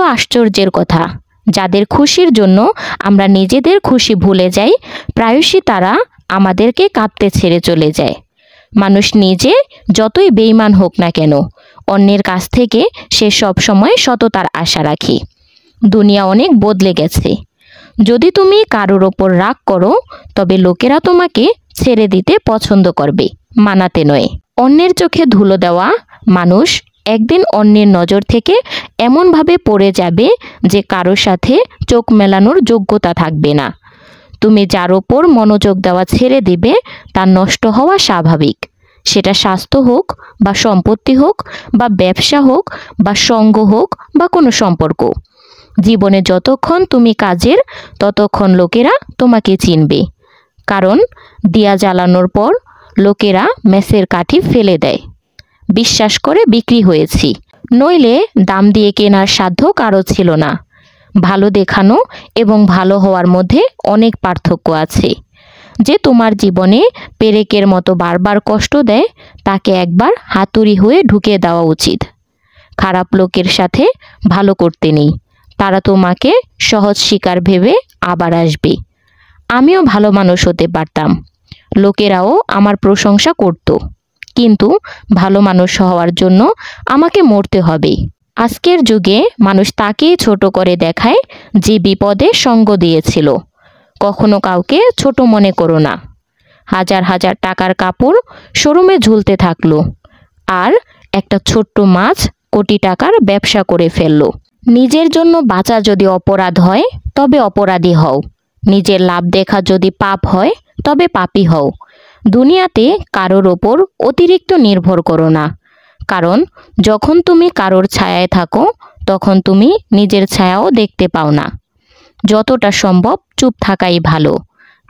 আশ্চর্যের কথা, যাদের খুশির জন্য আমরা নিজেদের খুশি ভুলে যাই, প্রায়শই তারা আমাদেরকে কাঁদতে ছেড়ে চলে যায়। মানুষ নিজে যতই বেঈমান হোক না কেন, অন্যের কাছ থেকে সে সব সময় সততার আশা রাখে। দুনিয়া অনেক বদলে গেছে। যদি তুমি কারোর ওপর রাগ করো, তবে লোকেরা তোমাকে ছেড়ে দিতে পছন্দ করবে, মানাতে নয়। অন্যের চোখে ধুলো দেওয়া মানুষ একদিন অন্যের নজর থেকে এমনভাবে পড়ে যাবে যে কারোর সাথে চোখ মেলানোর যোগ্যতা থাকবে না। তুমি যার ওপর মনোযোগ দেওয়া ছেড়ে দিবে, তার নষ্ট হওয়া স্বাভাবিক। সেটা স্বাস্থ্য হোক বা সম্পত্তি হোক বা ব্যবসা হোক বা সঙ্গ হোক বা কোনো সম্পর্ক। জীবনে যতক্ষণ তুমি কাজের, ততক্ষণ লোকেরা তোমাকে চিনবে। কারণ দিয়া জ্বালানোর পর লোকেরা মেসের কাঠি ফেলে দেয়। বিশ্বাস করে বিক্রি হয়েছি, নইলে দাম দিয়ে কেনার সাধ্য কারো ছিল না। ভালো দেখানো এবং ভালো হওয়ার মধ্যে অনেক পার্থক্য আছে। যে তোমার জীবনে পেরেকের মতো বারবার কষ্ট দেয়, তাকে একবার হাতুড়ি হয়ে ঢুকে দেওয়া উচিত। খারাপ লোকের সাথে ভালো করতে নেই, তারা তোমাকে সহজ শিকার ভেবে আবার আসবে। আমিও ভালো মানুষ হতে পারতাম, লোকেরাও আমার প্রশংসা করত, কিন্তু ভালো মানুষ হওয়ার জন্য আমাকে মরতে হবে। আজকের যুগে মানুষ তাকেই ছোট করে দেখায় যে বিপদে সঙ্গ দিয়েছিল। কখনো কাউকে ছোট মনে করো না। হাজার হাজার টাকার কাপড় শোরুমে ঝুলতে থাকলো, আর একটা ছোট্ট মাছ কোটি টাকার ব্যবসা করে ফেললো। নিজের জন্য বাঁচা যদি অপরাধ হয়, তবে অপরাধী হও। নিজের লাভ দেখা যদি পাপ হয়, তবে পাপী হও। দুনিয়াতে কারোর ওপর অতিরিক্ত নির্ভর করো না, কারণ যখন তুমি কারোর ছায়ায় থাকো, তখন তুমি নিজের ছায়াও দেখতে পাও না। যতটা সম্ভব চুপ থাকাই ভালো,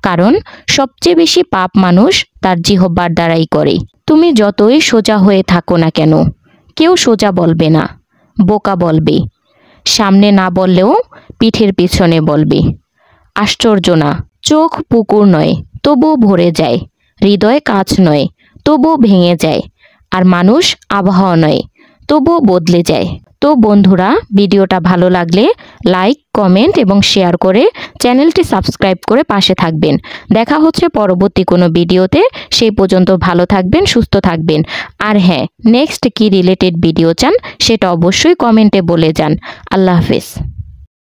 কারণ সবচেয়ে বেশি পাপ মানুষ তার জিহ্বার দ্বারাই করে। তুমি যতই সোজা হয়ে থাকো না কেন, কেউ সোজা বলবে না, বোকা বলবে। সামনে না বললেও পিঠের পিছনে বলবে। আশ্চর্য না, চোখ পুকুর নয়, তবুও ভরে যায়। হৃদয় কাঁচ নয়, তবুও ভেঙে যায়। আর মানুষ আবহাওয়া নয়, তবুও বদলে যায়। তো বন্ধুরা, ভিডিওটা ভালো লাগলে লাইক, কমেন্ট এবং শেয়ার করে চ্যানেলটি সাবস্ক্রাইব করে পাশে থাকবেন। দেখা হচ্ছে পরবর্তী কোনো ভিডিওতে। সেই পর্যন্ত ভালো থাকবেন, সুস্থ থাকবেন। আর হ্যাঁ, নেক্সট কি রিলেটেড ভিডিও চান সেটা অবশ্যই কমেন্টে বলে যান। আল্লাহ হাফেজ।